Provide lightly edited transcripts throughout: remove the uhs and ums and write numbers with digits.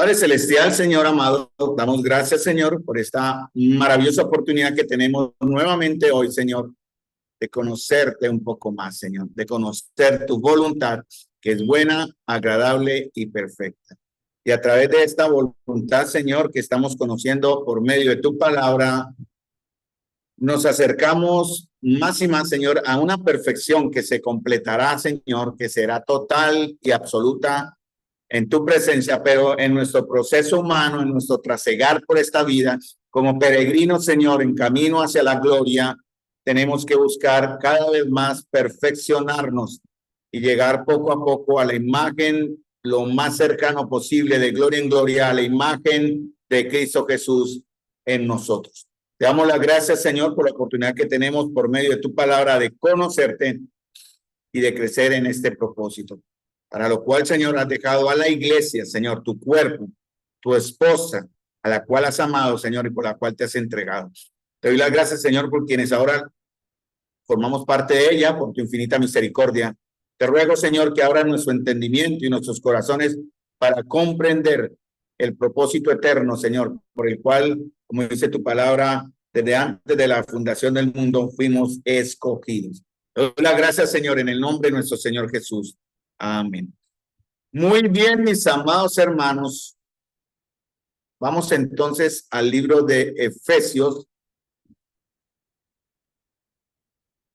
Padre Celestial, Señor amado, damos gracias, Señor, por esta maravillosa oportunidad que tenemos nuevamente hoy, Señor, de conocerte un poco más, Señor, de conocer tu voluntad, que es buena, agradable y perfecta. Y a través de esta voluntad, Señor, que estamos conociendo por medio de tu palabra, nos acercamos más y más, Señor, a una perfección que se completará, Señor, que será total y absoluta en tu presencia, pero en nuestro proceso humano, en nuestro trasegar por esta vida, como peregrinos, Señor, en camino hacia la gloria, tenemos que buscar cada vez más perfeccionarnos y llegar poco a poco a la imagen lo más cercano posible, de gloria en gloria, a la imagen de Cristo Jesús en nosotros. Te damos las gracias, Señor, por la oportunidad que tenemos por medio de tu palabra de conocerte y de crecer en este propósito. Para lo cual, Señor, has dejado a la iglesia, Señor, tu cuerpo, tu esposa, a la cual has amado, Señor, y por la cual te has entregado. Te doy las gracias, Señor, por quienes ahora formamos parte de ella, por tu infinita misericordia. Te ruego, Señor, que abra nuestro entendimiento y nuestros corazones para comprender el propósito eterno, Señor, por el cual, como dice tu palabra, desde antes de la fundación del mundo fuimos escogidos. Te doy las gracias, Señor, en el nombre de nuestro Señor Jesús. Amén. Muy bien, mis amados hermanos. Vamos entonces al libro de Efesios.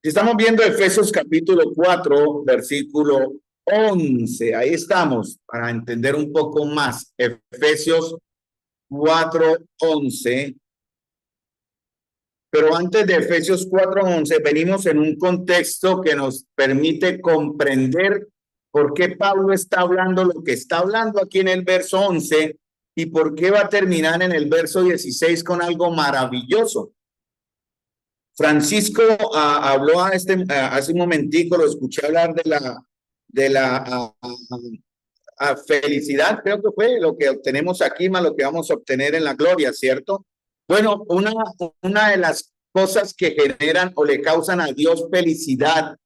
Estamos viendo Efesios capítulo 4, versículo 11. Ahí estamos para entender un poco más. Efesios 4, 11. Pero antes de Efesios 4:11, venimos en un contexto que nos permite comprender por qué Pablo está hablando lo que está hablando aquí en el verso 11 y por qué va a terminar en el verso 16 con algo maravilloso. Francisco habló hace un momentico, lo escuché hablar de la felicidad, creo que fue lo que obtenemos aquí más lo que vamos a obtener en la gloria, ¿cierto? Bueno, una de las cosas que generan o le causan a Dios felicidad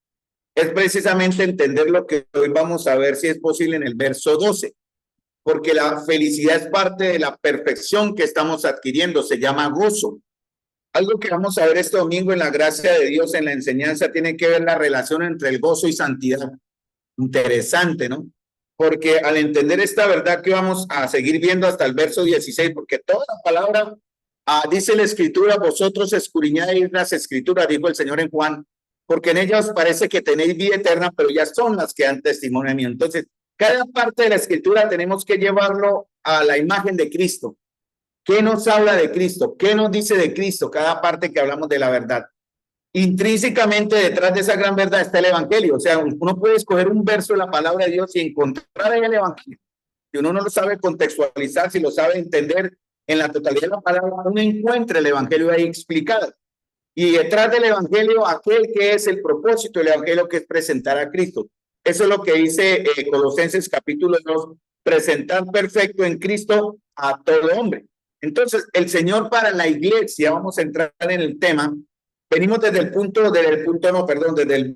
es precisamente entender lo que hoy vamos a ver si es posible en el verso 12, porque la felicidad es parte de la perfección que estamos adquiriendo, se llama gozo. Algo que vamos a ver este domingo en la gracia de Dios en la enseñanza tiene que ver la relación entre el gozo y santidad. Interesante, ¿no? Porque al entender esta verdad que vamos a seguir viendo hasta el verso 16, porque toda la palabra dice la escritura, vosotros escudriñáis las escrituras, dijo el Señor en Juan, porque en ellas os parece que tenéis vida eterna, pero ya son las que dan testimonio de mí. Entonces, cada parte de la escritura tenemos que llevarlo a la imagen de Cristo. ¿Qué nos habla de Cristo? ¿Qué nos dice de Cristo? Cada parte que hablamos de la verdad. Intrínsecamente detrás de esa gran verdad está el evangelio. O sea, uno puede escoger un verso de la palabra de Dios y encontrar ahí el evangelio. Si uno no lo sabe contextualizar, si lo sabe entender en la totalidad de la palabra, uno encuentra el evangelio ahí explicado. Y detrás del evangelio, aquel que es el propósito del evangelio, que es presentar a Cristo. Eso es lo que dice Colosenses capítulo 2, presentar perfecto en Cristo a todo hombre. Entonces, el Señor para la iglesia, vamos a entrar en el tema. Venimos desde el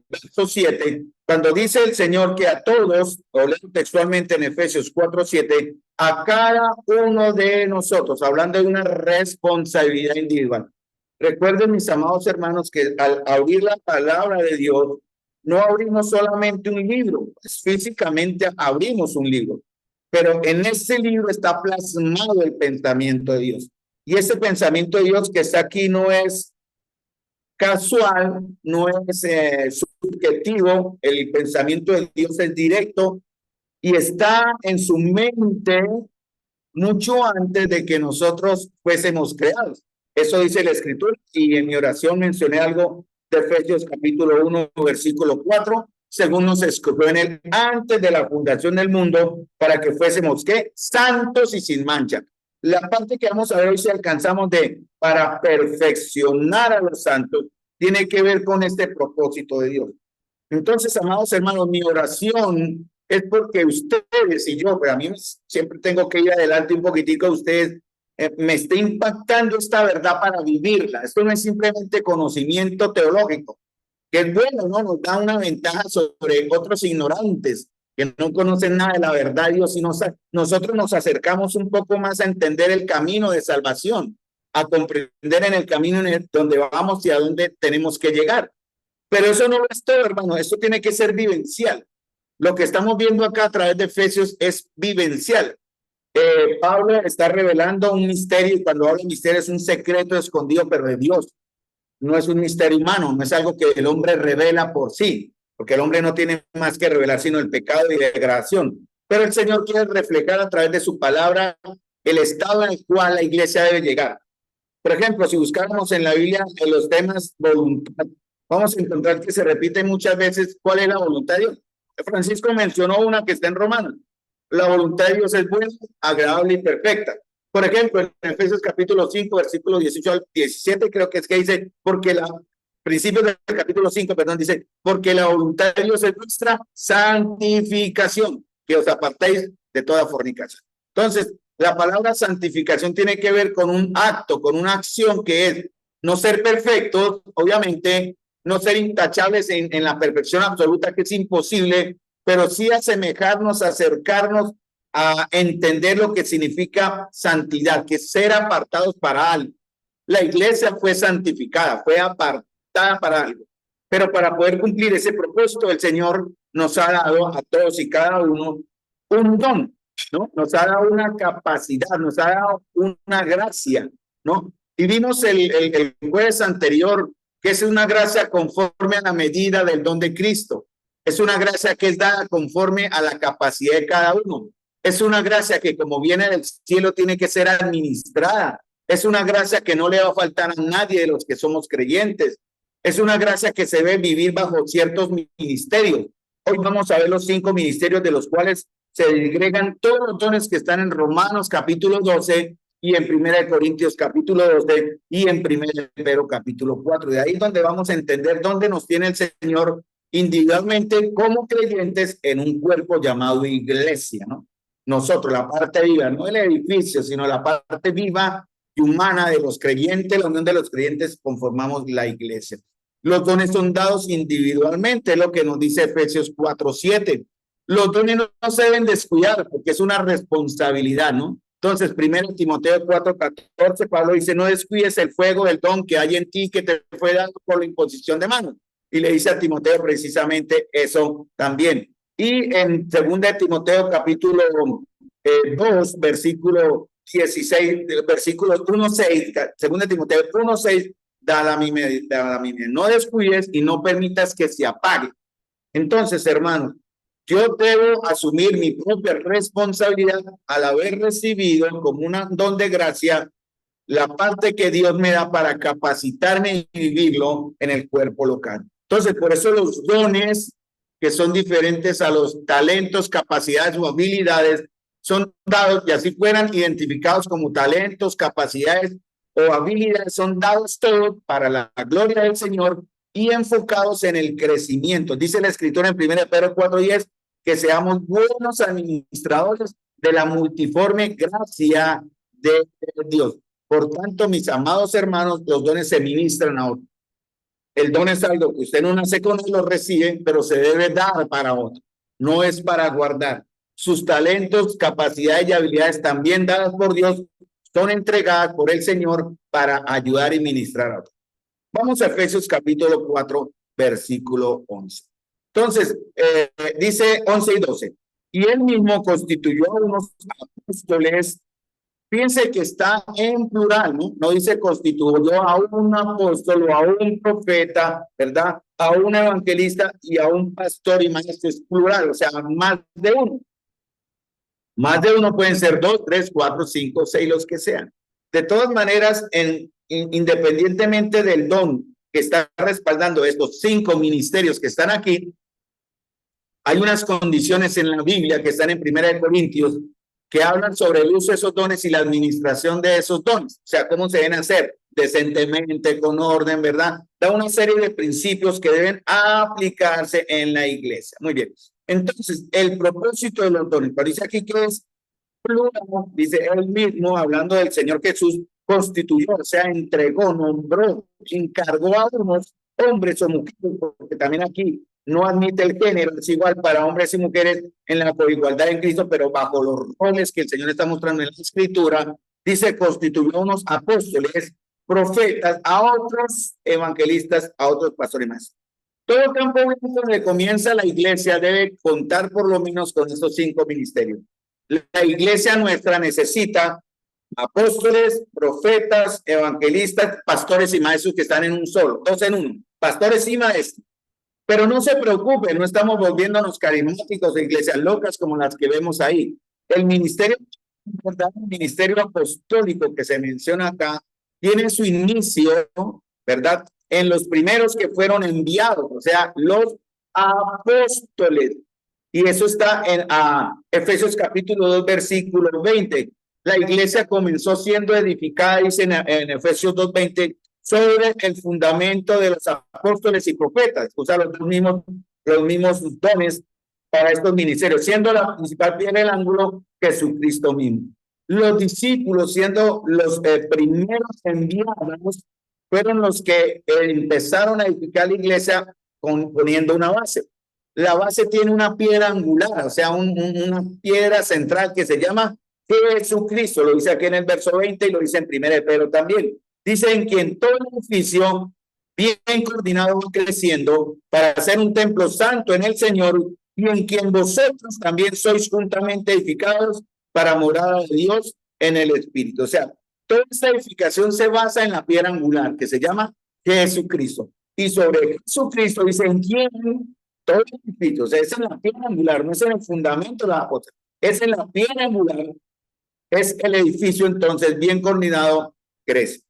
verso 7, cuando dice el Señor que a todos, o leo textualmente en Efesios 4:7, a cada uno de nosotros, hablando de una responsabilidad individual. Recuerden, mis amados hermanos, que al abrir la palabra de Dios, no abrimos solamente un libro, pues físicamente abrimos un libro, pero en ese libro está plasmado el pensamiento de Dios. Y ese pensamiento de Dios que está aquí no es casual, no es subjetivo, el pensamiento de Dios es directo y está en su mente mucho antes de que nosotros fuésemos creados. Eso dice la Escritura, y en mi oración mencioné algo de Efesios capítulo 1, versículo 4, según nos escogió en él antes de la fundación del mundo, para que fuésemos, ¿qué? Santos y sin mancha. La parte que vamos a ver hoy, si alcanzamos para perfeccionar a los santos, tiene que ver con este propósito de Dios. Entonces, amados hermanos, mi oración es porque ustedes y yo, pero a mí siempre tengo que ir adelante un poquitico, ustedes me está impactando esta verdad para vivirla. Esto no es simplemente conocimiento teológico, que es bueno, ¿no? Nos da una ventaja sobre otros ignorantes, que no conocen nada de la verdad de Dios, y nosotros nos acercamos un poco más a entender el camino de salvación, a comprender en el camino donde vamos y a dónde tenemos que llegar. Pero eso no es todo, hermano, esto tiene que ser vivencial. Lo que estamos viendo acá a través de Efesios es vivencial. Pablo está revelando un misterio, y cuando habla de misterio es un secreto escondido, pero de Dios. No es un misterio humano, no es algo que el hombre revela por sí, porque el hombre no tiene más que revelar sino el pecado y la degradación. Pero el Señor quiere reflejar a través de su palabra el estado en el cual la iglesia debe llegar. Por ejemplo, si buscáramos en la Biblia en los temas voluntad, vamos a encontrar que se repite muchas veces cuál es la voluntad de Dios. Francisco mencionó una que está en Romanos. La voluntad de Dios es buena, agradable y perfecta. Por ejemplo, en Efesios capítulo 5, versículos 18 al 17, creo que es que dice, principios del capítulo 5, perdón, dice, porque la voluntad de Dios es nuestra santificación, que os apartéis de toda fornicación. Entonces, la palabra santificación tiene que ver con un acto, con una acción que es no ser perfectos, obviamente, no ser intachables en la perfección absoluta, que es imposible, pero sí asemejarnos, acercarnos a entender lo que significa santidad, que es ser apartados para algo. La iglesia fue santificada, fue apartada para algo, pero para poder cumplir ese propósito, el Señor nos ha dado a todos y cada uno un don, ¿no? Nos ha dado una capacidad, nos ha dado una gracia, ¿no? Y vimos el jueves anterior que es una gracia conforme a la medida del don de Cristo. Es una gracia que es dada conforme a la capacidad de cada uno. Es una gracia que, como viene del cielo, tiene que ser administrada. Es una gracia que no le va a faltar a nadie de los que somos creyentes. Es una gracia que se debe vivir bajo ciertos ministerios. Hoy vamos a ver los 5 ministerios de los cuales se disgregan todos los dones que están en Romanos capítulo 12 y en 1 Corintios capítulo 12 y en 1 Pedro capítulo 4. De ahí es donde vamos a entender dónde nos tiene el Señor individualmente como creyentes en un cuerpo llamado iglesia, ¿no? Nosotros, la parte viva, no el edificio, sino la parte viva y humana de los creyentes, la unión de los creyentes, conformamos la iglesia. Los dones son dados individualmente, es lo que nos dice Efesios 4:7. Los dones no se deben descuidar porque es una responsabilidad, ¿no? Entonces, 1 Timoteo 4:14, Pablo dice, no descuides el fuego del don que hay en ti, que te fue dado por la imposición de manos. Y le dice a Timoteo precisamente eso también. Y en 2 Timoteo capítulo 2, versículo 16, versículos 1:6, 2 Timoteo 1:6, da la misma. No descuides y no permitas que se apague. Entonces, hermanos, yo debo asumir mi propia responsabilidad al haber recibido como un don de gracia la parte que Dios me da para capacitarme y vivirlo en el cuerpo local. Entonces, por eso los dones que son diferentes a los talentos, capacidades o habilidades son dados, y así fueran identificados como talentos, capacidades o habilidades, son dados todos para la gloria del Señor y enfocados en el crecimiento. Dice la escritura en 1 Pedro 4:10 que seamos buenos administradores de la multiforme gracia de Dios. Por tanto, mis amados hermanos, los dones se ministran a otros. El don es algo que usted no nace con él, lo recibe, pero se debe dar para otro. No es para guardar. Sus talentos, capacidades y habilidades también dadas por Dios son entregadas por el Señor para ayudar y ministrar a otros. Vamos a Efesios capítulo 4, versículo 11. Entonces, dice 11 y 12. Y él mismo constituyó a unos apóstoles. Fíjense que está en plural, ¿no? No dice constituyó a un apóstol o a un profeta, ¿verdad? A un evangelista y a un pastor y maestro, es plural, o sea, más de uno. Más de uno pueden ser 2, 3, 4, 5, 6, los que sean. De todas maneras, independientemente del don que está respaldando estos 5 ministerios que están aquí, hay unas condiciones en la Biblia que están en 1 Corintios que hablan sobre el uso de esos dones y la administración de esos dones. O sea, cómo se deben hacer decentemente, con orden, ¿verdad? Da una serie de principios que deben aplicarse en la iglesia. Muy bien. Entonces, el propósito de los dones, pero dice aquí que es plural, dice él mismo, hablando del Señor Jesús, constituyó, o sea, entregó, nombró, encargó a unos hombres o mujeres, porque también aquí no admite el género, es igual para hombres y mujeres en la coigualdad en Cristo, pero bajo los roles que el Señor está mostrando en la Escritura, dice, constituyó unos apóstoles, profetas, a otros evangelistas, a otros pastores más. Todo campo donde comienza la iglesia debe contar por lo menos con estos 5 ministerios. La iglesia nuestra necesita apóstoles, profetas, evangelistas, pastores y maestros que están en un solo, 2 en 1, pastores y maestros. Pero no se preocupen, no estamos volviéndonos carismáticos de iglesias locas como las que vemos ahí. El ministerio, el ministerio apostólico que se menciona acá, tiene su inicio, ¿verdad? En los primeros que fueron enviados, o sea, los apóstoles. Y eso está en Efesios capítulo 2, versículo 20. La iglesia comenzó siendo edificada, dice en Efesios 2:20, sobre el fundamento de los apóstoles y profetas, o sea, los mismos dones para estos ministerios, siendo la principal piedra del ángulo Jesucristo mismo. Los discípulos, siendo los primeros enviados, fueron los que empezaron a edificar la iglesia poniendo una base. La base tiene una piedra angular, o sea, una piedra central que se llama Jesucristo. Lo dice aquí en el verso 20 y lo dice en 1 Pedro también. Dice, en quien todo el edificio bien coordinado va creciendo para hacer un templo santo en el Señor, y en quien vosotros también sois juntamente edificados para morada de Dios en el Espíritu. O sea, toda esta edificación se basa en la piedra angular que se llama Jesucristo. Y sobre Jesucristo dice, en quien todo el edificio, o sea, es en la piedra angular, no es en el fundamento de la otra, es en la piedra angular, es el edificio entonces bien coordinado crece.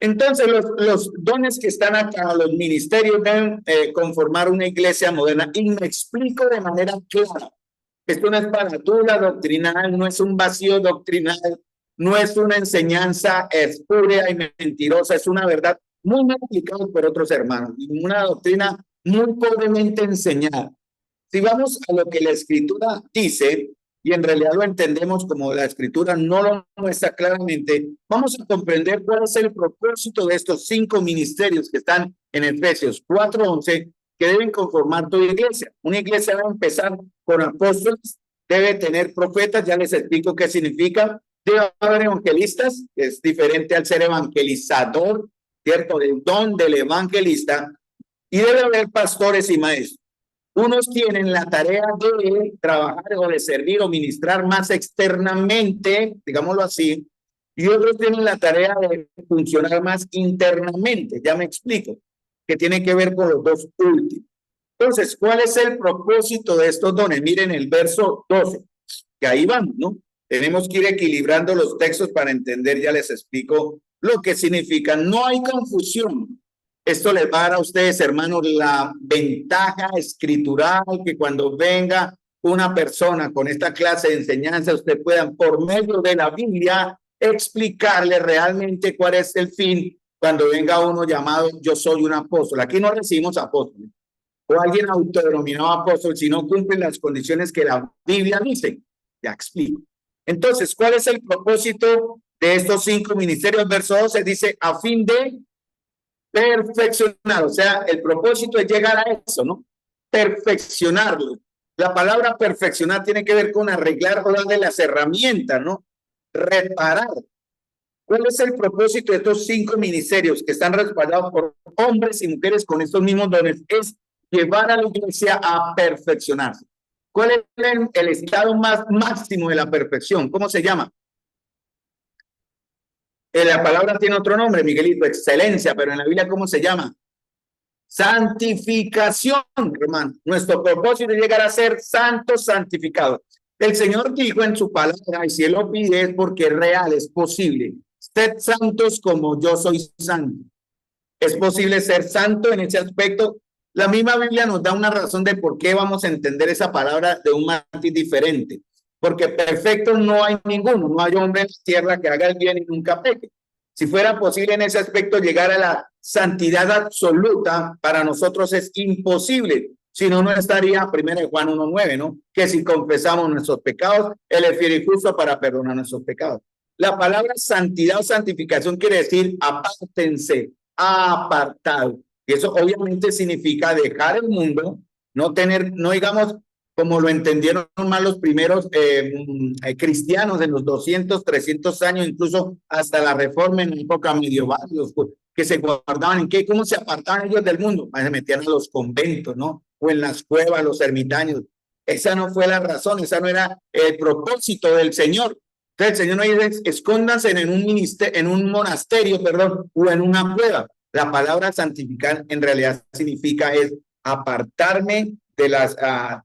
Entonces, los dones que están acá, los ministerios deben conformar una iglesia moderna. Y me explico de manera clara. Esto no es paratula doctrinal, no es un vacío doctrinal, no es una enseñanza espúrea y mentirosa, es una verdad muy mal aplicada por otros hermanos, y una doctrina muy pobremente enseñada. Si vamos a lo que la Escritura dice, y en realidad lo entendemos como la Escritura no lo muestra claramente, vamos a comprender cuál es el propósito de estos 5 ministerios que están en Efesios 4:11, que deben conformar tu iglesia. Una iglesia debe empezar con apóstoles, debe tener profetas, ya les explico qué significa, debe haber evangelistas, que es diferente al ser evangelizador, ¿cierto? Del don del evangelista, y debe haber pastores y maestros. Unos tienen la tarea de trabajar o de servir o ministrar más externamente, digámoslo así, y otros tienen la tarea de funcionar más internamente. Ya me explico, que tiene que ver con los dos últimos. Entonces, ¿cuál es el propósito de estos dones? Miren el verso 12, que ahí vamos, ¿no? Tenemos que ir equilibrando los textos para entender, ya les explico lo que significa. No hay confusión. Esto les va a dar a ustedes, hermanos, la ventaja escritural, que cuando venga una persona con esta clase de enseñanza, usted pueda, por medio de la Biblia, explicarle realmente cuál es el fin cuando venga uno llamado yo soy un apóstol. Aquí no recibimos apóstoles o alguien autodenominado apóstol si no cumple las condiciones que la Biblia dice. Ya explico. Entonces, ¿cuál es el propósito de estos 5 ministerios? Verso 12 dice, a fin de perfeccionar, o sea, el propósito es llegar a eso, ¿no? Perfeccionarlo. La palabra perfeccionar tiene que ver con arreglar o darle las herramientas, ¿no? Reparar. ¿Cuál es el propósito de estos 5 ministerios que están respaldados por hombres y mujeres con estos mismos dones? Es llevar a la iglesia a perfeccionarse. ¿Cuál es el estado más máximo de la perfección? ¿Cómo se llama? La palabra tiene otro nombre, Miguelito, excelencia, pero en la Biblia, ¿cómo se llama? Santificación, hermano. Nuestro propósito es llegar a ser santos, santificados. El Señor dijo en su palabra, y si Él lo pide es porque es real, es posible. Sed santos como yo soy santo. Es posible ser santo en ese aspecto. La misma Biblia nos da una razón de por qué vamos a entender esa palabra de un matiz diferente. Porque perfecto no hay ninguno, no hay hombre en la tierra que haga el bien y nunca peque. Si fuera posible en ese aspecto llegar a la santidad absoluta, para nosotros es imposible. Si no, no estaría 1 Juan 1:9, ¿no? Que si confesamos nuestros pecados, Él es fiel y justo para perdonar nuestros pecados. La palabra santidad o santificación quiere decir apártense, apartado. Y eso obviamente significa dejar el mundo no tener, no digamos, como lo entendieron más los primeros cristianos en los 200, 300 años, incluso hasta la Reforma en la época medieval, que se guardaban en qué, cómo se apartaban ellos del mundo, se metían a los conventos, ¿no? O en las cuevas, los ermitaños. Esa no fue la razón, esa no era el propósito del Señor. Entonces el Señor no dice, escóndanse en un ministerio, en un monasterio, perdón, o en una cueva. La palabra santificar en realidad significa es apartarme de las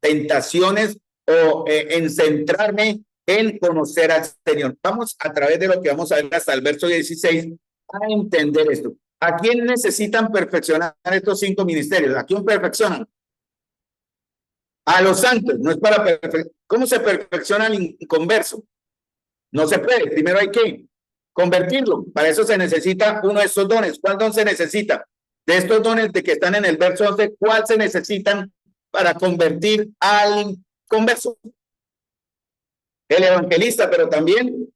tentaciones o en centrarme en conocer al Señor. Vamos a través de lo que vamos a ver hasta el verso 16 a entender esto. ¿A quién necesitan perfeccionar estos 5 ministerios? ¿A quién perfeccionan? A los santos. No es para perfeccionar. ¿Cómo se perfecciona el inconverso? No se puede. Primero hay que convertirlo. Para eso se necesita uno de estos dones. ¿Cuál don se necesita? De estos dones de que están en el verso 11, ¿cuál se necesitan para convertir al converso? El evangelista, pero también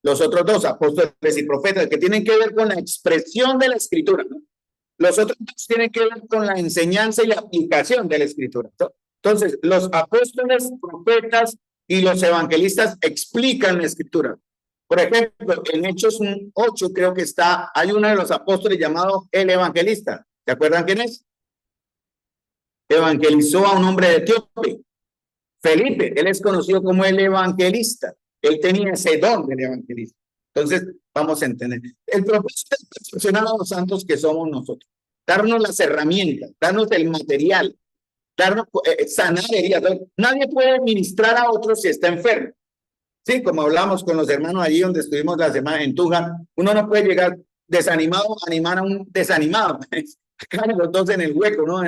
los otros 2, apóstoles y profetas, que tienen que ver con la expresión de la escritura, ¿no? Los otros 2 tienen que ver con la enseñanza y la aplicación de la escritura, ¿no? Entonces, los apóstoles, profetas y los evangelistas explican la escritura. Por ejemplo, en Hechos 8 creo que hay uno de los apóstoles llamado el evangelista. ¿Se acuerdan quién es? Evangelizó a un hombre de Etíope. Felipe, él es conocido como el evangelista. Él tenía ese don del evangelista. Entonces, vamos a entender. El propósito es perfeccionar a los santos que somos nosotros. Darnos las herramientas, darnos el material, darnos, sanar heridas. Nadie puede ministrar a otros si está enfermo. Sí, como hablamos con los hermanos allí donde estuvimos la semana en Tuga, uno no puede llegar desanimado a animar a un desanimado. Acá los dos en el hueco, ¿no?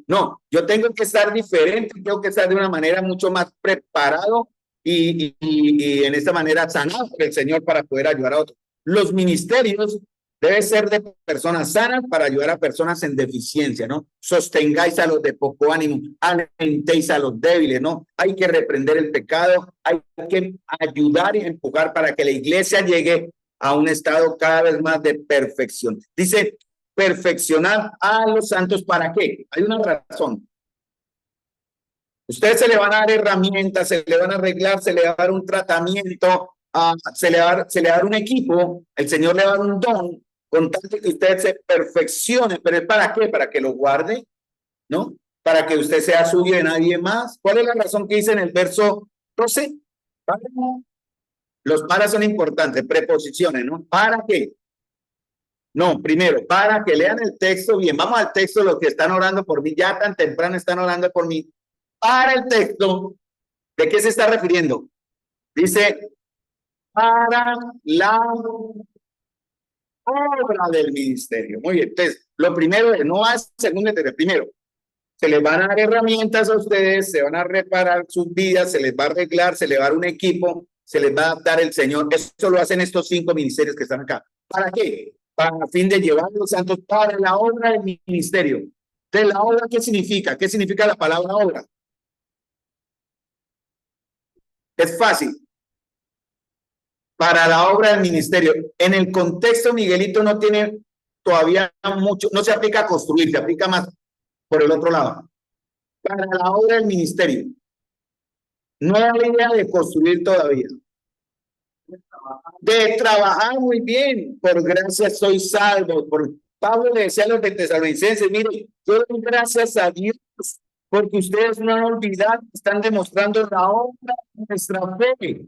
No, yo tengo que estar diferente, tengo que estar de una manera mucho más preparado y en esta manera sanado por el Señor para poder ayudar a otros. Los ministerios deben ser de personas sanas para ayudar a personas en deficiencia, ¿no? Sostengáis a los de poco ánimo, alentéis a los débiles, ¿no? Hay que reprender el pecado, hay que ayudar y empujar para que la iglesia llegue a un estado cada vez más de perfección. Dice, perfeccionar a los santos, ¿para qué? Hay una razón. Ustedes se le van a dar herramientas, se le van a arreglar, se le va a dar un tratamiento, se le va a dar un equipo, el Señor le va a dar un don, con tal de que usted se perfeccione. ¿Pero es para qué? Para que lo guarde, ¿no? Para que usted sea suyo de nadie más. ¿Cuál es la razón que dice en el verso 12? Los para son importantes, preposiciones, ¿no? ¿Para qué? No, primero, para que lean el texto bien. Vamos al texto, los que están orando por mí, ya tan temprano están orando por mí. Para el texto, ¿de qué se está refiriendo? Dice, para la obra del ministerio. Muy bien, entonces, lo primero es, no hace segundo, primero, se les van a dar herramientas a ustedes, se van a reparar sus vidas, se les va a arreglar, se les va a dar un equipo, se les va a dar el Señor. Eso lo hacen estos 5 ministerios que están acá. ¿Para qué? Para el fin de llevar a los santos para la obra del ministerio. ¿De la obra qué significa? ¿Qué significa la palabra obra? Es fácil. Para la obra del ministerio. En el contexto, Miguelito no tiene todavía mucho, no se aplica a construir, se aplica más por el otro lado. Para la obra del ministerio. No hay idea de construir todavía. De trabajar muy bien. Por gracia soy salvo. Pablo le decía a los de Tesalonicenses, mire, yo doy gracias a Dios porque ustedes no han olvidado, están demostrando la obra de nuestra fe,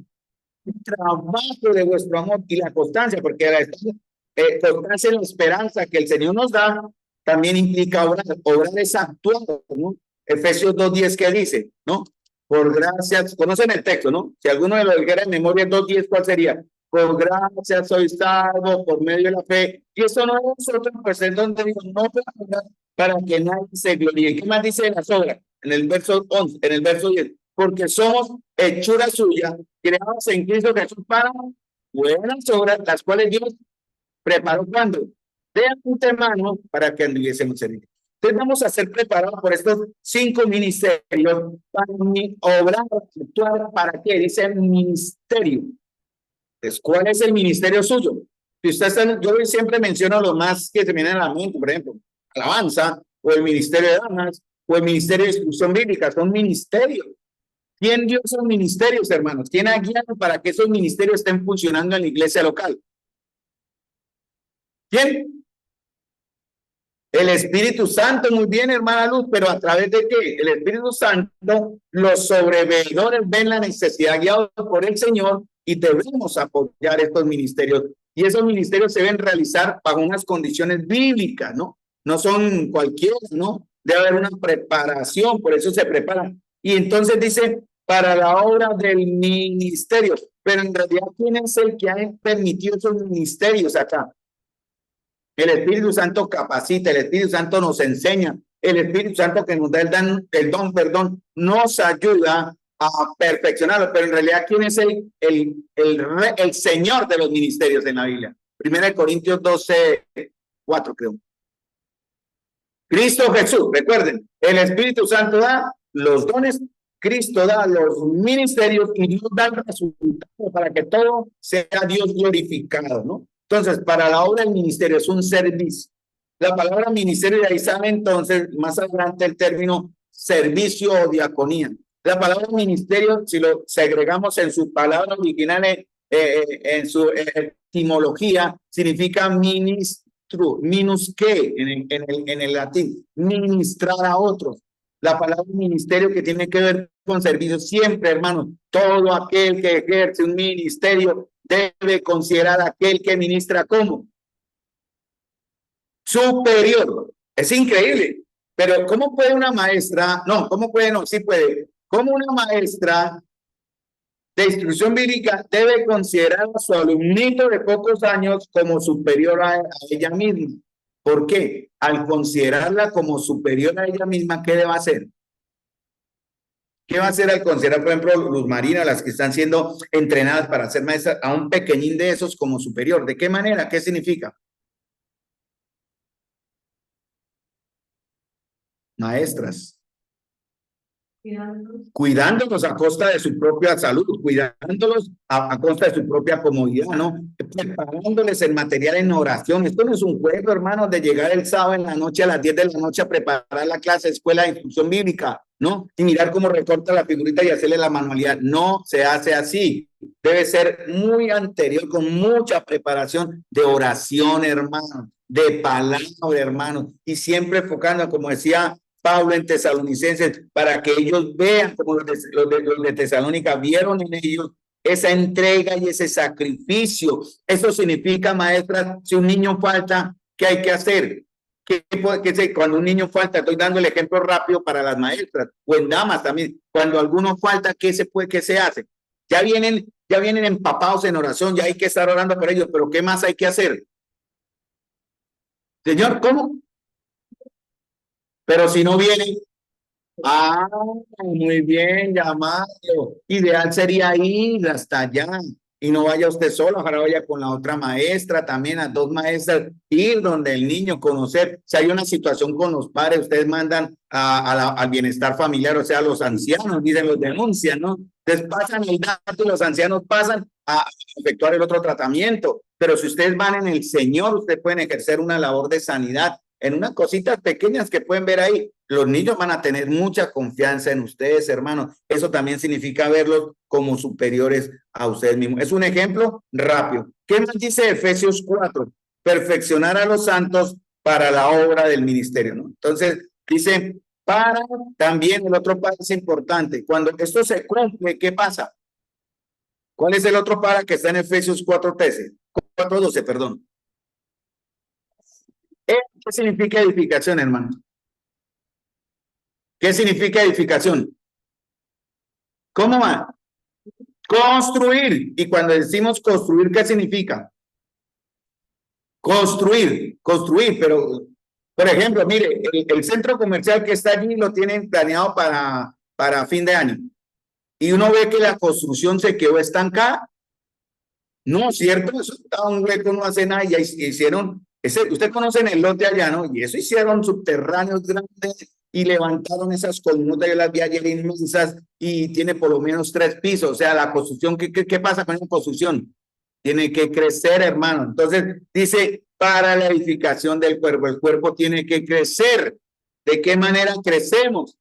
el trabajo de vuestro amor y la constancia, porque la constancia en la esperanza que el Señor nos da también implica obrar. Obrar es actuar, ¿no? Efesios 2:10, ¿qué dice? ¿No? Por gracias, conocen el texto, ¿no? Si alguno de los dijera en memoria 2:10, ¿cuál sería? Por gracias soy salvo por medio de la fe. Y eso no es nosotros, pues es donde digo, no para que nadie se gloríe. ¿Qué más dice en las obras? En el verso 11, en el verso 10. Porque somos hechura suya, creados en Cristo Jesús para buenas obras, las cuales Dios preparó cuando de antemano para que anduviésemos en él. Entonces vamos a ser preparados por estos 5 ministerios para obrar, actuar, ¿para qué? Dice el ministerio. Entonces, ¿cuál es el ministerio suyo? Si usted está, yo siempre menciono lo más que se viene a la mente, por ejemplo, alabanza, o el ministerio de damas, o el ministerio de instrucción bíblica, son ministerios. ¿Quién dio esos ministerios, hermanos? ¿Quién ha guiado para que esos ministerios estén funcionando en la iglesia local? ¿Quién? El Espíritu Santo, muy bien, hermana Luz, pero ¿a través de qué? El Espíritu Santo, los sobreveedores ven la necesidad guiados por el Señor y debemos apoyar estos ministerios. Y esos ministerios se deben realizar bajo unas condiciones bíblicas, ¿no? No son cualquiera, ¿no? Debe haber una preparación, por eso se preparan. Y entonces dice, para la obra del ministerio. Pero en realidad, ¿quién es el que ha permitido esos ministerios acá? El Espíritu Santo capacita, el Espíritu Santo nos enseña, el Espíritu Santo que nos da el don, nos ayuda a perfeccionarlo. Pero en realidad, ¿quién es el Señor de los ministerios en la Biblia? 1 Corintios 12, 4, creo. Cristo Jesús, recuerden, el Espíritu Santo da los dones, Cristo da los ministerios y Dios da el resultado para que todo sea Dios glorificado, ¿no? Entonces, para la obra del ministerio es un servicio. La palabra ministerio, de ahí sale entonces más adelante el término servicio o diaconía. La palabra ministerio, si lo segregamos en su palabra original, en su etimología, significa ministro, minus que en el latín, ministrar a otros. La palabra ministerio que tiene que ver con servicio siempre, hermanos, todo aquel que ejerce un ministerio debe considerar a aquel que ministra como superior. Es increíble, pero ¿cómo puede una maestra? No, ¿cómo puede? No, sí puede. ¿Cómo una maestra de instrucción bíblica debe considerar a su alumnito de pocos años como superior a ella misma? ¿Por qué? Al considerarla como superior a ella misma, ¿qué debe hacer? ¿Qué va a hacer al considerar, por ejemplo, Luz Marina, las que están siendo entrenadas para ser maestras, a un pequeñín de esos como superior? ¿De qué manera? ¿Qué significa? Maestras. Cuidándolos a costa de su propia salud, cuidándolos a costa de su propia comodidad, ¿no? Preparándoles el material en oración. Esto no es un juego, hermanos, de llegar el sábado en la noche a las 10 de la noche a preparar la clase de escuela de instrucción bíblica, ¿no? Y mirar cómo recorta la figurita y hacerle la manualidad. No se hace así. Debe ser muy anterior, con mucha preparación de oración, hermano, de palabra, hermano, y siempre enfocando, como decía Pablo en Tesalonicenses, para que ellos vean como los de Tesalónica vieron en ellos esa entrega y ese sacrificio. Eso significa, maestra, si un niño falta, ¿qué hay que hacer? Cuando un niño falta, estoy dando el ejemplo rápido para las maestras, o en damas también, cuando alguno falta, ¿qué se hace? Ya vienen empapados en oración, ya hay que estar orando por ellos, pero ¿qué más hay que hacer? Señor, ¿cómo? Pero si no viene, muy bien, llamarlo. Ideal sería ir hasta allá y no vaya usted solo, ojalá vaya con la otra maestra, también a dos maestras, ir donde el niño, conocer. Si hay una situación con los padres, ustedes mandan al bienestar familiar, o sea, a los ancianos, dicen, los denuncian, ¿no? Entonces pasan el dato y los ancianos pasan a efectuar el otro tratamiento. Pero si ustedes van en el Señor, ustedes pueden ejercer una labor de sanidad en unas cositas pequeñas que pueden ver ahí. Los niños van a tener mucha confianza en ustedes, hermanos. Eso también significa verlos como superiores a ustedes mismos. Es un ejemplo rápido. ¿Qué más dice Efesios 4? Perfeccionar a los santos para la obra del ministerio, ¿no? Entonces, dice, para también el otro paso importante. Cuando esto se cumple, ¿qué pasa? ¿Cuál es el otro para que está en Efesios 4:13? 4:12, perdón. ¿Qué significa edificación, hermano? ¿Qué significa edificación? ¿Cómo va? Construir. Y cuando decimos construir, ¿qué significa? Construir, pero, por ejemplo, mire, el centro comercial que está allí lo tienen planeado para fin de año. Y uno ve que la construcción se quedó estancada. No, ¿cierto? Eso estaba un hueco, no hace nada, y hicieron, usted conocen el lote allá, ¿no? Y eso hicieron subterráneos grandes y levantaron esas columnas, yo las vi ayer inmensas, y tiene por lo menos 3 pisos. O sea, la construcción, ¿qué pasa con esa construcción? Tiene que crecer, hermano. Entonces, dice, para la edificación del cuerpo, el cuerpo tiene que crecer. ¿De qué manera crecemos?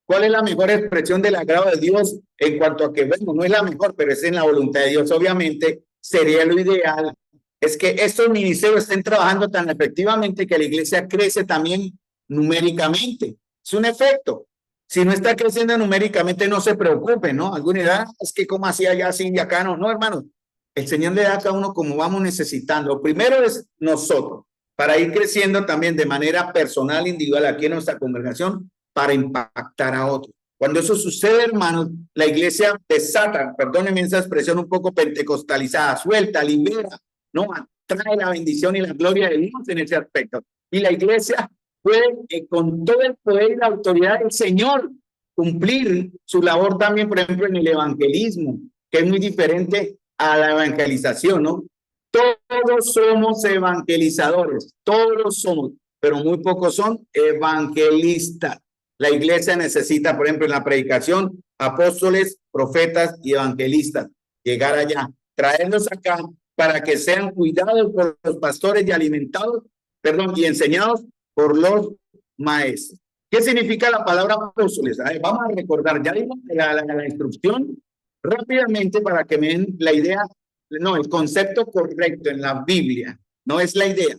¿Cuál es la mejor expresión del agrado de Dios en cuanto a que, bueno, no es la mejor, pero es en la voluntad de Dios? Obviamente, sería lo ideal, es que estos ministerios estén trabajando tan efectivamente que la iglesia crece también numéricamente. Es un efecto. Si no está creciendo numéricamente, no se preocupe, ¿no? Alguna edad, es que como hacía allá, así y acá, no, hermano. El Señor le da a cada uno como vamos necesitando. Lo primero es nosotros, para ir creciendo también de manera personal, individual, aquí en nuestra congregación, para impactar a otros. Cuando eso sucede, hermanos, la iglesia desata, perdónenme esa expresión un poco pentecostalizada, suelta, libera, ¿no? Atrae la bendición y la gloria de Dios en ese aspecto. Y la iglesia puede, con todo el poder y la autoridad del Señor, cumplir su labor también, por ejemplo, en el evangelismo, que es muy diferente a la evangelización, ¿no? Todos somos evangelizadores, todos somos, pero muy pocos son evangelistas. La iglesia necesita, por ejemplo, en la predicación, apóstoles, profetas y evangelistas. Llegar allá, traerlos acá para que sean cuidados por los pastores y alimentados, perdón, y enseñados por los maestros. ¿Qué significa la palabra apóstoles? A ver, vamos a recordar, ya dimos la instrucción rápidamente para que me den la idea, no, el concepto correcto en la Biblia, no es la idea.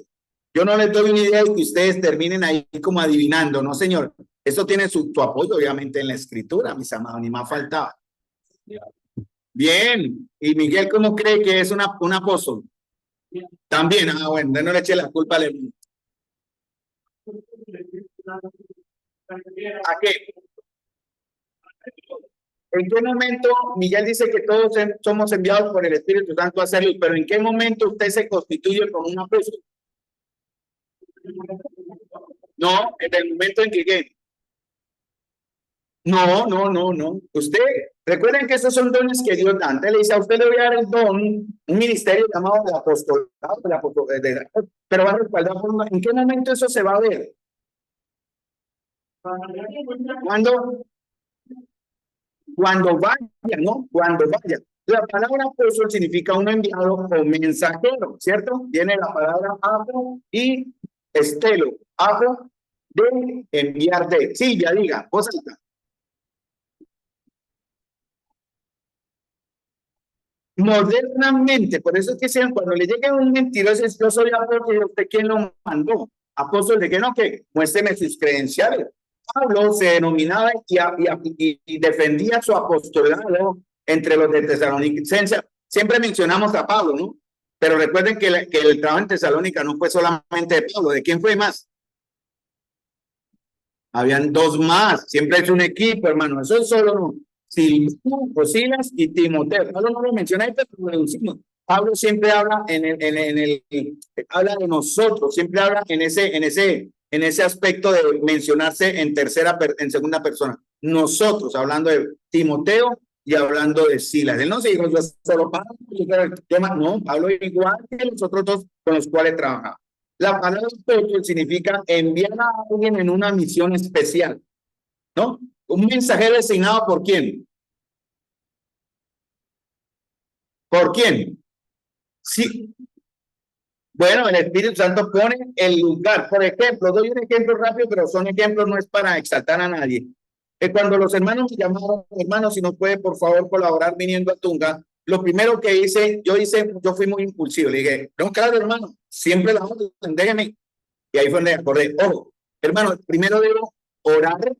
Yo no les doy una idea y que ustedes terminen ahí como adivinando, no, señor. Eso tiene su apoyo, obviamente, en la escritura, mis amados, ni más faltaba. Bien. ¿Y Miguel cómo cree que es un apóstol? También, bueno, no le eche la culpa al hermano. ¿A qué? ¿En qué momento Miguel dice que todos somos enviados por el Espíritu Santo a hacerlo? Pero ¿en qué momento usted se constituye como un apóstol? No, en el momento en que ¿qué? No. Usted, recuerden que esos son dones que Dios da. Antes le dice a usted le voy a dar el don, un ministerio llamado de apostolado, pero va a respaldar por ¿en qué momento eso se va a ver? Cuando vaya, ¿no? Cuando vaya. La palabra apóstol significa un enviado o mensajero, ¿cierto? Tiene la palabra apo y estelo. Apo de enviar de. Sí, ya diga, voz alta. Modernamente, por eso es que sean, cuando le llega un mentiroso, yo soy apóstol, ¿usted quién lo mandó? Apóstol de que no, que muéstreme sus credenciales. Pablo se denominaba y defendía su apostolado entre los de Tesalonicenses. Siempre mencionamos a Pablo, ¿no? Pero recuerden que el trabajo en Tesalónica no fue solamente de Pablo. ¿De quién fue más? Habían dos más. Siempre es un equipo, hermano. Eso es solo no. Silas y Timoteo. Pablo no lo menciona ahí, pero lo deducimos. Pablo siempre habla habla de nosotros, siempre habla en ese aspecto de mencionarse en segunda persona. Nosotros, hablando de Timoteo y hablando de Silas. Él no se dijo yo solo Pablo, no, Pablo es igual que los otros dos con los cuales trabajaba. La palabra apóstol significa enviar a alguien en una misión especial, ¿no? Un mensajero designado ¿por quién? ¿Por quién? Sí. Bueno, el Espíritu Santo pone el lugar. Por ejemplo, doy un ejemplo rápido, pero son ejemplos, no es para exaltar a nadie. Cuando los hermanos me llamaron, hermanos, si nos puede por favor colaborar viniendo a Tunga, lo primero que yo fui muy impulsivo. Le dije, no, claro, hermano, siempre la orden, déjeme. Y ahí fue donde acordé, ojo, hermano, primero debo orar,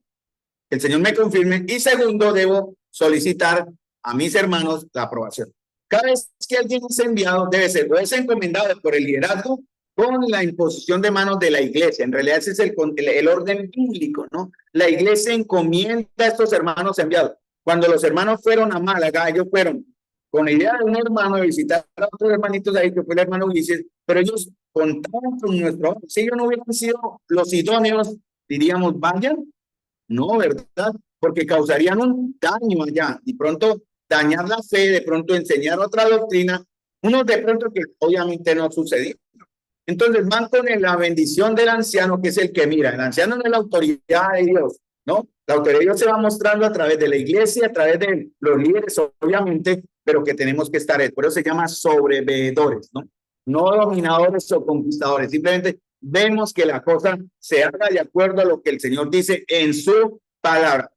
que el Señor me confirme, y segundo, debo solicitar a mis hermanos la aprobación. Cada vez que alguien es enviado, debe ser o es encomendado por el liderazgo con la imposición de manos de la iglesia. En realidad ese es el orden bíblico, ¿no? La iglesia encomienda a estos hermanos enviados. Cuando los hermanos fueron a Málaga, ellos fueron con la idea de un hermano de visitar a otros hermanitos ahí, que fue el hermano Ulises, pero ellos contaban con nuestro. Si ellos no hubieran sido los idóneos, diríamos, vayan. No, ¿verdad? Porque causarían un daño allá y pronto dañar la fe, de pronto enseñar otra doctrina, unos de pronto que obviamente no sucedió. Entonces van con la bendición del anciano, que es el que mira. El anciano no es la autoridad de Dios, ¿no? La autoridad de Dios se va mostrando a través de la iglesia, a través de los líderes, obviamente, pero que tenemos que estar, por eso se llama sobreveedores, ¿no? No dominadores o conquistadores, simplemente vemos que la cosa se haga de acuerdo a lo que el Señor dice en su palabra.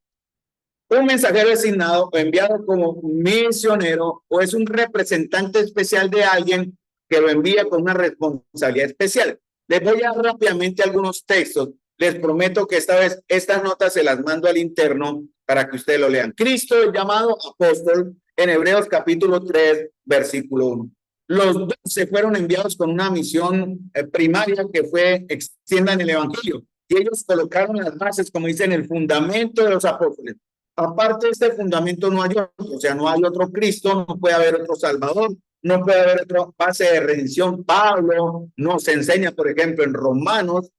Un mensajero designado o enviado como misionero o es un representante especial de alguien que lo envía con una responsabilidad especial. Les voy a dar rápidamente algunos textos. Les prometo que esta vez estas notas se las mando al interno para que ustedes lo lean. Cristo es llamado apóstol en Hebreos capítulo 3, versículo 1. Los 12 fueron enviados con una misión primaria que fue extiendan el evangelio. Y ellos colocaron las bases, como dicen, el fundamento de los apóstoles. Aparte de este fundamento no hay otro, o sea, no hay otro Cristo, no puede haber otro Salvador, no puede haber otra base de redención. Pablo nos enseña, por ejemplo, en Romanos,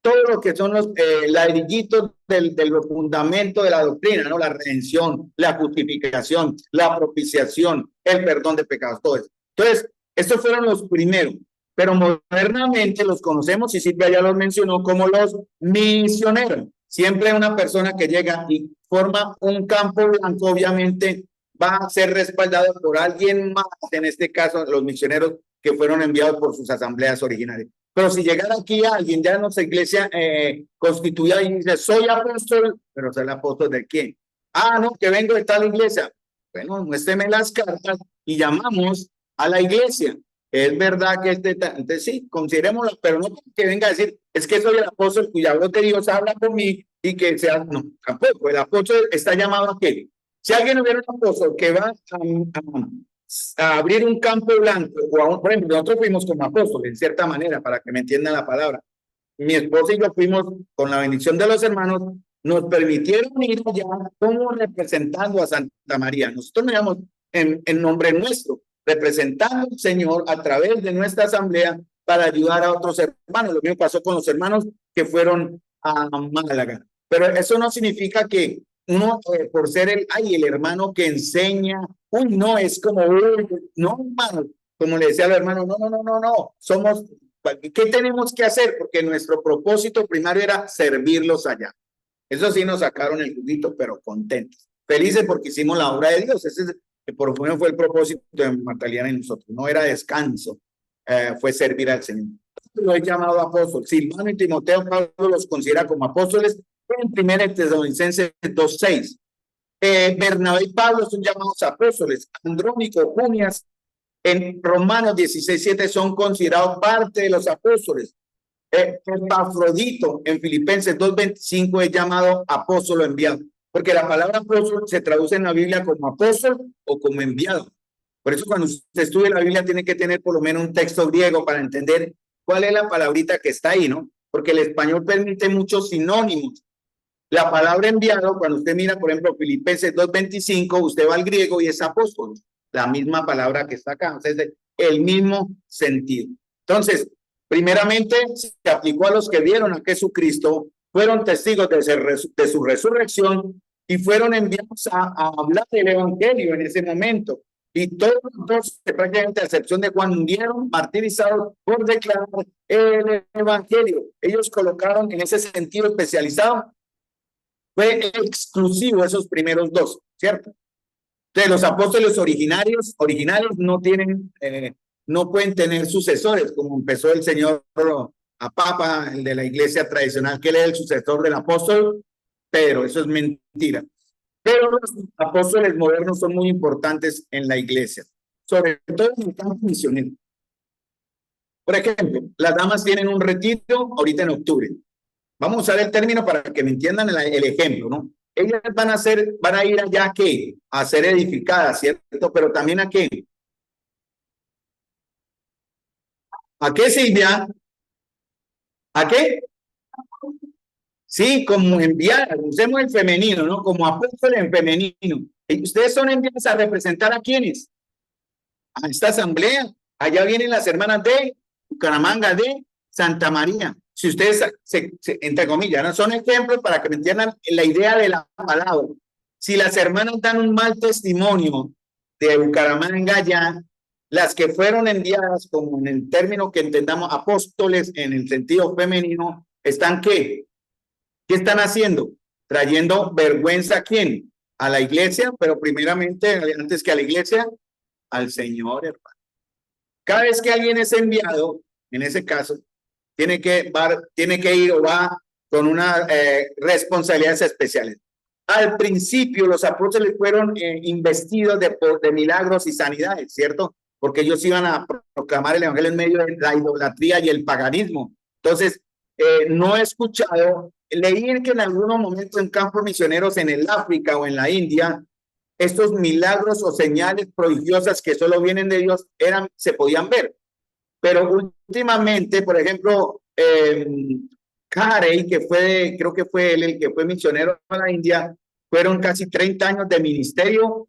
todo lo que son los ladrillitos del fundamento de la doctrina, ¿no? La redención, la justificación, la propiciación, el perdón de pecados, todo eso. Entonces, estos fueron los primeros, pero modernamente los conocemos, y Silvia ya los mencionó, como los misioneros. Siempre una persona que llega y forma un campo blanco, obviamente va a ser respaldado por alguien más, en este caso los misioneros que fueron enviados por sus asambleas originarias. Pero si llegara aquí alguien ya en nuestra iglesia constituida y dice, soy apóstol, pero soy el apóstol ¿de quién? Ah, no, que vengo de tal iglesia. Bueno, muéstreme las cartas y llamamos a la iglesia. Es verdad que entonces sí, considerémoslo, pero no que venga a decir, es que soy el apóstol cuya voz de Dios habla por mí y que sea, no, tampoco. El apóstol está llamado a qué. Si alguien hubiera un apóstol que va a abrir un campo blanco, o por ejemplo, nosotros fuimos como apóstoles, en cierta manera, para que me entiendan la palabra. Mi esposa y yo fuimos con la bendición de los hermanos, nos permitieron ir allá como representando a Santa María. Nosotros nos llamamos en nombre nuestro, representando al Señor a través de nuestra asamblea para ayudar a otros hermanos. Lo mismo pasó con los hermanos que fueron a Málaga. Pero eso no significa que uno, por ser el hermano que enseña, no, es como, no, hermano, como le decía al hermano, no, somos, ¿qué tenemos que hacer? Porque nuestro propósito primario era servirlos allá. Eso sí nos sacaron el juguito, pero contentos, felices porque hicimos la obra de Dios. Ese es, por lo menos fue el propósito de Martaliana y nosotros, no era descanso, fue servir al Señor. Lo he llamado apóstol. Silvano y Timoteo, Pablo los considera como apóstoles en 1 Tesalonicenses 2:6. Bernabé y Pablo son llamados apóstoles. Andrónico, Junias, en Romanos 16:7 son considerados parte de los apóstoles. Epafrodito en Filipenses 2:25 es llamado apóstol o enviado, porque la palabra apóstol se traduce en la Biblia como apóstol o como enviado. Por eso cuando usted estudie la Biblia tiene que tener por lo menos un texto griego para entender cuál es la palabrita que está ahí, ¿no? Porque el español permite muchos sinónimos. La palabra enviado, cuando usted mira, por ejemplo, Filipenses 2:25, usted va al griego y es apóstol, la misma palabra que está acá, o sea, es el mismo sentido. Entonces, primeramente, se aplicó a los que vieron a Jesucristo, fueron testigos de su resurrección y fueron enviados a hablar del evangelio en ese momento. Y todos los, prácticamente a excepción de Juan, murieron martirizados por declarar el evangelio. Ellos colocaron en ese sentido especializado, fue exclusivo esos primeros dos, ¿cierto? Entonces los apóstoles originales no tienen, no pueden tener sucesores, como empezó el Señor a Papa, el de la iglesia tradicional, que él es el sucesor del apóstol, pero eso es mentira. Pero los apóstoles modernos son muy importantes en la iglesia, sobre todo en el campo misionero. Por ejemplo, las damas tienen un retiro ahorita en octubre. Vamos a usar el término para que me entiendan el ejemplo, ¿no? Ellas van a ir allá ¿a qué? A ser edificadas, ¿cierto? Pero también ¿a qué? ¿A qué, Silvia? ¿A qué? Sí, como enviadas, usemos el femenino, ¿no? Como apóstoles en femenino. ¿Y ustedes son enviadas a representar a quiénes? A esta asamblea. Allá vienen las hermanas de Bucaramanga, de Santa María. Si ustedes, entre comillas, ¿no? Son ejemplos para que me entiendan la idea de la palabra. Si las hermanas dan un mal testimonio de Bucaramanga ya, las que fueron enviadas, como en el término que entendamos, apóstoles en el sentido femenino, ¿están qué? ¿Qué están haciendo? Trayendo vergüenza ¿a quién? A la iglesia, pero primeramente, antes que a la iglesia, al Señor, hermano. Cada vez que alguien es enviado, en ese caso, tiene que ir o va con unas responsabilidades especiales. Al principio los apóstoles fueron investidos de milagros y sanidades, ¿cierto? Porque ellos iban a proclamar el evangelio en medio de la idolatría y el paganismo. Entonces, no he escuchado, leí que en algunos momentos en campos misioneros en el África o en la India, estos milagros o señales prodigiosas que solo vienen de Dios se podían ver. Pero últimamente, por ejemplo, Carey, creo que fue él el que fue misionero a la India, fueron casi 30 años de ministerio.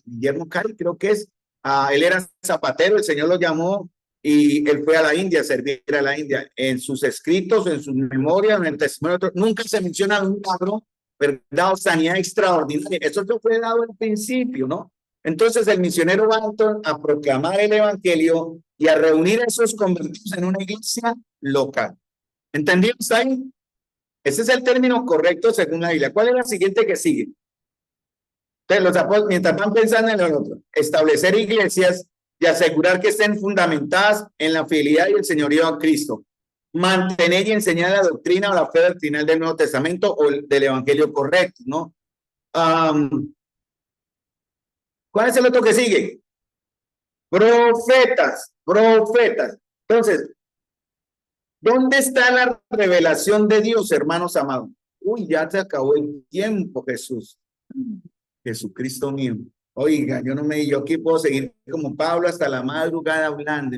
Guillermo Carey, creo que es, él era zapatero, el Señor lo llamó y él fue a la India a servir a la India. En sus escritos, en sus memorias, en el testimonio, nunca se menciona un milagro, ¿verdad? O sanidad extraordinaria. Eso fue dado al principio, ¿no? Entonces el misionero va a proclamar el evangelio y a reunir a esos convertidos en una iglesia local. ¿Entendimos ahí? Ese es el término correcto según la Biblia. ¿Cuál es la siguiente que sigue? Entonces, los apóstoles, mientras van pensando en lo otro, establecer iglesias y asegurar que estén fundamentadas en la fidelidad y el señorío a Cristo. Mantener y enseñar la doctrina o la fe doctrinal del Nuevo Testamento o del evangelio correcto, ¿no? ¿Cuál es el otro que sigue? Profetas. Entonces, ¿dónde está la revelación de Dios, hermanos amados? Uy, ya se acabó el tiempo, Jesús. Jesucristo mío. Oiga, yo aquí puedo seguir como Pablo hasta la madrugada hablando,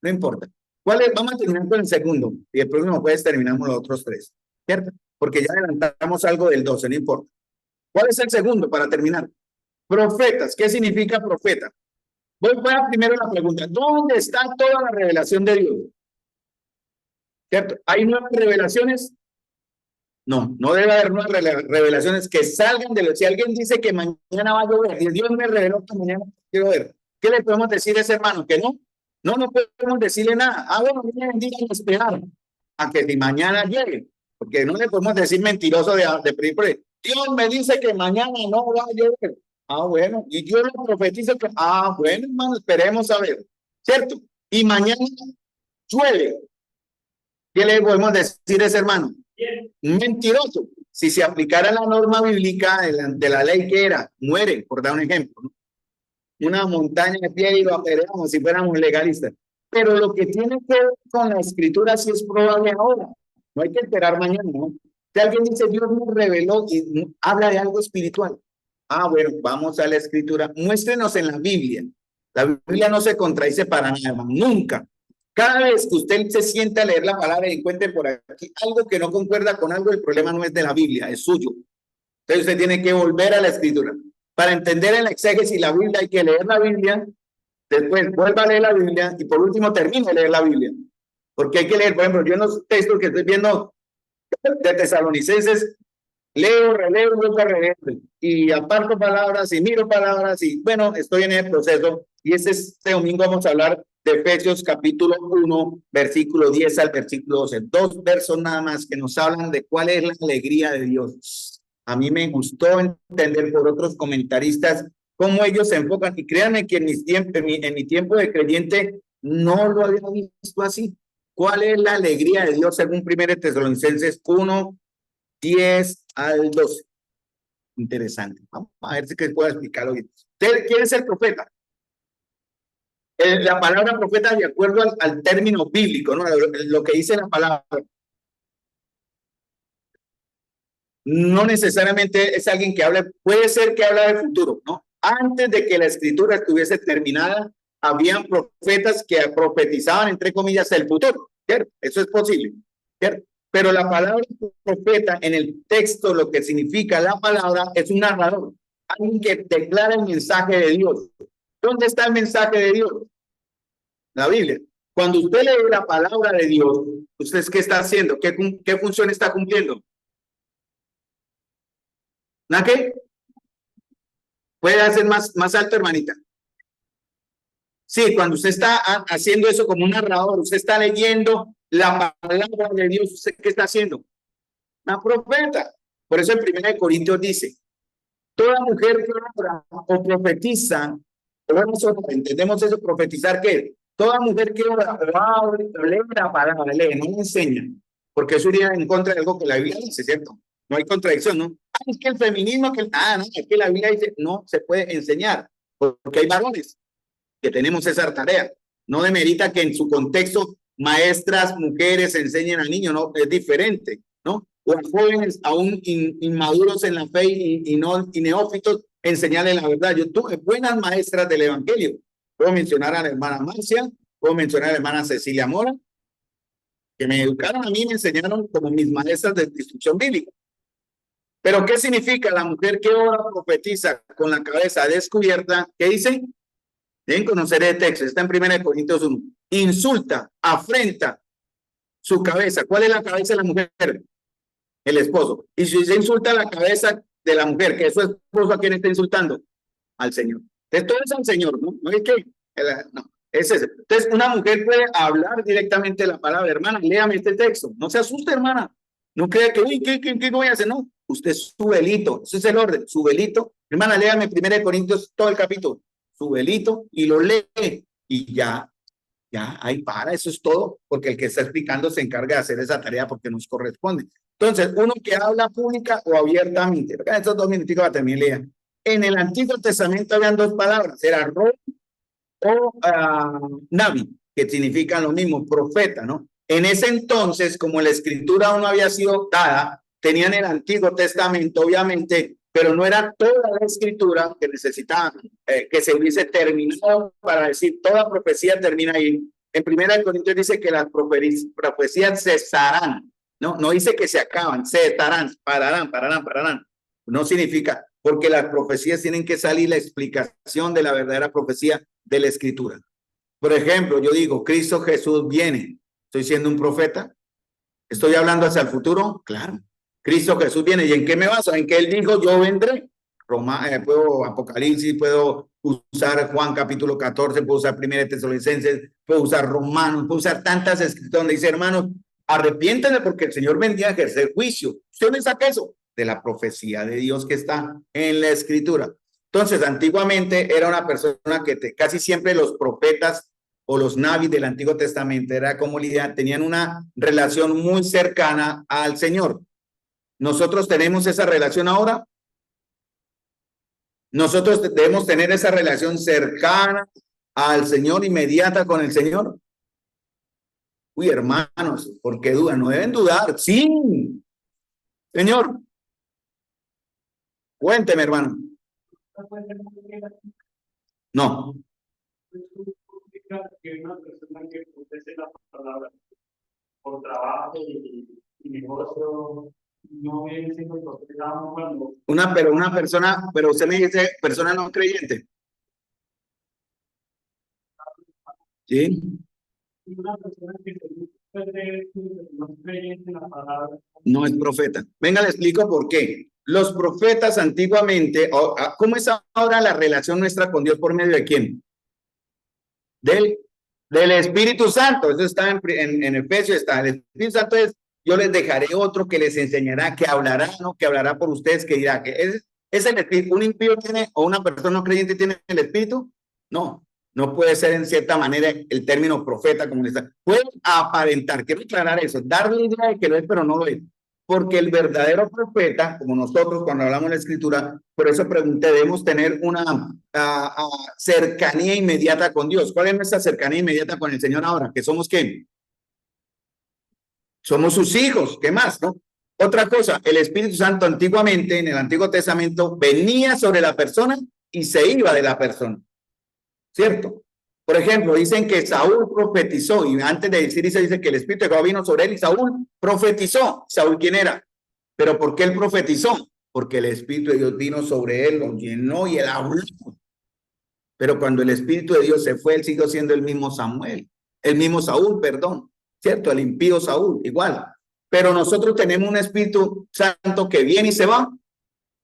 no importa. Vamos a terminar con el segundo y el próximo jueves terminamos los otros tres, ¿cierto? Porque ya adelantamos algo del 12, no importa. ¿Cuál es el segundo para terminar? Profetas. ¿Qué significa profeta? Voy a primero la pregunta. ¿Dónde está toda la revelación de Dios? ¿Cierto? ¿Hay nuevas revelaciones? No, no debe haber nuevas revelaciones que salgan de lo. Si alguien dice que mañana va a llover y Dios me reveló que mañana quiero ver, ¿qué le podemos decir a ese hermano? Que no. No podemos decirle nada. Bueno, bendiga y esperar a que si mañana llegue, porque no le podemos decir mentiroso de Dios me dice que mañana no va a llover. Bueno, y Dios lo profetiza que, bueno, hermano, esperemos a ver, ¿cierto? Y mañana llueve. ¿Qué le podemos decir a ese hermano? Mentiroso. Si se aplicara la norma bíblica de la ley que era, muere, por dar un ejemplo, ¿no? Una montaña de pie y lo apedreamos si fuéramos legalistas. Pero lo que tiene que ver con la escritura sí es probable ahora. No hay que esperar mañana, ¿no? Si alguien dice, Dios nos reveló y habla de algo espiritual. Bueno, vamos a la escritura. Muéstrenos en la Biblia. La Biblia no se contradice para nada, nunca. Cada vez que usted se siente a leer la palabra y encuentre por aquí algo que no concuerda con algo, el problema no es de la Biblia, es suyo. Entonces usted tiene que volver a la escritura. Para entender el exégesis la Biblia hay que leer la Biblia, después vuelva a leer la Biblia y por último termine de leer la Biblia. Porque hay que leer, por ejemplo, yo en los textos que estoy viendo de Tesalonicenses, leo, releo, vuelvo a releer y aparto palabras y miro palabras y bueno, estoy en el proceso y este domingo vamos a hablar de Efesios capítulo 1, versículo 10 al versículo 12. 2 versos nada más que nos hablan de cuál es la alegría de Dios. A mí me gustó entender por otros comentaristas cómo ellos se enfocan y créanme que en mi tiempo de creyente no lo había visto así. ¿Cuál es la alegría de Dios según 1 Tesalonicenses 1, 10 al 12? Interesante. Vamos a ver si puedo explicarlo bien. ¿Usted quiere ser profeta? La palabra profeta de acuerdo al término bíblico, ¿no? Lo que dice la palabra. No necesariamente es alguien que habla, puede ser que habla del futuro, ¿no? Antes de que la escritura estuviese terminada, habían profetas que profetizaban, entre comillas, el futuro, ¿cierto? Eso es posible, ¿cierto? Pero la palabra profeta en el texto, lo que significa la palabra, es un narrador, alguien que declara el mensaje de Dios. ¿Dónde está el mensaje de Dios? La Biblia. Cuando usted lee la palabra de Dios, ¿usted qué está haciendo? ¿Qué función está cumpliendo? ¿La qué? ¿Puede hacer más alto, hermanita? Sí, cuando usted está haciendo eso como un narrador, usted está leyendo la palabra de Dios, ¿usted qué está haciendo? Una profeta. Por eso en 1 Corintios dice, toda mujer que habla o profetiza, nosotros entendemos eso, profetizar, ¿qué? Toda mujer que ora o habla, o lee la palabra, lee, no le enseña, porque eso iría en contra de algo que la Biblia dice, ¿cierto? No hay contradicción, ¿no? Es que el feminismo, que no, es que la Biblia dice, no se puede enseñar, porque hay varones que tenemos esa tarea. No demerita que en su contexto maestras, mujeres enseñen a niños, no, es diferente, ¿no? O a jóvenes aún inmaduros en la fe y neófitos, enseñarles la verdad. Yo tuve buenas maestras del evangelio. Puedo mencionar a la hermana Marcia, puedo mencionar a la hermana Cecilia Mora, que me educaron a mí, me enseñaron como mis maestras de instrucción bíblica. Pero ¿qué significa la mujer que ora, profetiza con la cabeza descubierta? ¿Qué dice? Deben conocer el texto, está en 1 Corintios 1. Insulta, afrenta su cabeza. ¿Cuál es la cabeza de la mujer? El esposo. Y si se insulta la cabeza de la mujer, que es su esposo, ¿a quién está insultando? Al Señor. Entonces, todo es al Señor, ¿no? No es que, no, es ese. Entonces, una mujer puede hablar directamente la palabra, hermana, léame este texto. No se asuste, hermana. No crea que, uy, ¿qué voy a hacer? No, usted es su velito. Ese es el orden, su velito. Hermana, léame 1 Corintios, todo el capítulo. Su velito y lo lee y ya, ahí para, eso es todo, porque el que está explicando se encarga de hacer esa tarea porque nos corresponde. Entonces, uno que habla pública o abiertamente, estos 2 minuticos para terminar. En el Antiguo Testamento habían 2 palabras, era Ro o Navi, que significan lo mismo, profeta, ¿no? En ese entonces, como la escritura aún no había sido dada, tenían el Antiguo Testamento, obviamente, pero no era toda la escritura que necesitaba que se hubiese terminado para decir toda profecía termina ahí. En 1 Corintios dice que las profecías cesarán, no dice que se acaban, cesarán, pararán. No significa, porque las profecías tienen que salir la explicación de la verdadera profecía de la escritura. Por ejemplo, yo digo, Cristo Jesús viene. ¿Estoy siendo un profeta? ¿Estoy hablando hacia el futuro? Claro. Cristo Jesús viene. ¿Y en qué me baso? En que Él dijo, yo vendré. Puedo Apocalipsis, puedo usar Juan capítulo 14, puedo usar 1 Tesalonicenses, puedo usar Romanos, puedo usar tantas escrituras donde dice, hermanos, arrepiéntanse porque el Señor vendría a ejercer juicio. ¿Usted me saca eso? De la profecía de Dios que está en la escritura. Entonces, antiguamente era una persona que casi siempre los profetas o los navis del Antiguo Testamento era como Lidia, tenían una relación muy cercana al Señor. ¿Nosotros tenemos esa relación ahora? ¿Nosotros debemos tener esa relación cercana al Señor, inmediata con el Señor? Uy, hermanos, ¿por qué dudan? No deben dudar. Sí, Señor. Cuénteme, hermano. No. Que una persona que profese la palabra por trabajo y negocio no viene siendo profetizado cuando Una persona, pero usted me dice persona no creyente. Sí. una persona que no es creyente en la palabra No es profeta. Venga, le explico por qué. Los profetas antiguamente, ¿cómo es ahora la relación nuestra con Dios por medio de quién? Del Espíritu Santo. Eso está en Efesios, está. El Espíritu Santo es, yo les dejaré otro que les enseñará, que hablará, ¿no? Que hablará por ustedes, que dirá, que es el Espíritu. ¿Un impío tiene, o una persona no creyente tiene el Espíritu? No, no puede ser en cierta manera el término profeta como le está. Puede aparentar, quiero aclarar eso, darle idea de que lo es, pero no lo es. Porque el verdadero profeta, como nosotros cuando hablamos de la escritura, por eso pregunté, debemos tener una cercanía inmediata con Dios. ¿Cuál es nuestra cercanía inmediata con el Señor ahora? ¿Que somos qué? Somos sus hijos, ¿qué más, no? Otra cosa, el Espíritu Santo antiguamente, en el Antiguo Testamento, venía sobre la persona y se iba de la persona, ¿cierto? Por ejemplo, dicen que Saúl profetizó, y antes de decir eso, dice que el Espíritu de Jehová vino sobre él y Saúl profetizó. ¿Saúl quién era? ¿Pero por qué él profetizó? Porque el Espíritu de Dios vino sobre él, lo llenó y él habló. Pero cuando el Espíritu de Dios se fue, él siguió siendo el mismo Samuel, el mismo Saúl, perdón, ¿cierto? El impío Saúl, igual. Pero nosotros tenemos un Espíritu Santo que viene y se va.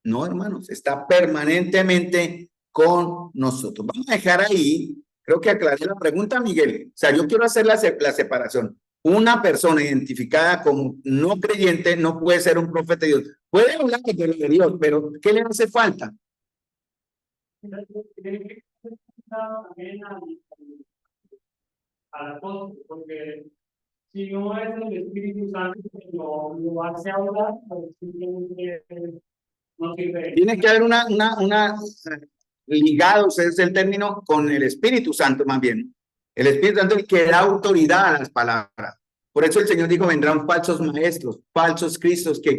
No, hermanos, está permanentemente con nosotros. Vamos a dejar ahí, creo que aclaré la pregunta, Miguel. O sea, yo quiero hacer la separación. Una persona identificada como no creyente no puede ser un profeta de Dios. Puede hablar de Dios, pero ¿qué le hace falta? al apóstol, porque si no es el Espíritu Santo que lo hace hablar, pues simplemente no sirve. Tiene que haber ligados, es el término, con el Espíritu Santo más bien. El Espíritu Santo es el que da autoridad a las palabras. Por eso el Señor dijo, vendrán falsos maestros, falsos cristos, que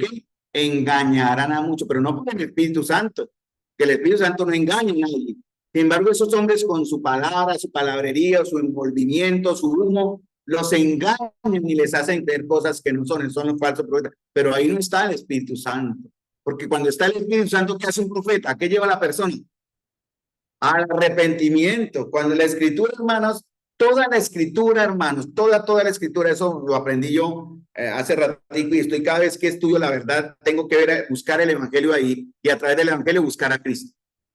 engañarán a muchos, pero no por el Espíritu Santo, que el Espíritu Santo no engaña a nadie. Sin embargo, esos hombres con su palabra, su palabrería, su envolvimiento, su humo, los engañan y les hacen ver cosas que no son los falsos profetas. Pero ahí no está el Espíritu Santo. Porque cuando está el Espíritu Santo, ¿qué hace un profeta? ¿A qué lleva la persona? Al arrepentimiento. Cuando la Escritura, hermanos, toda la Escritura, hermanos, toda la Escritura, eso lo aprendí yo hace ratito y estoy cada vez que estudio la verdad, tengo que buscar el Evangelio ahí y a través del Evangelio buscar a Cristo.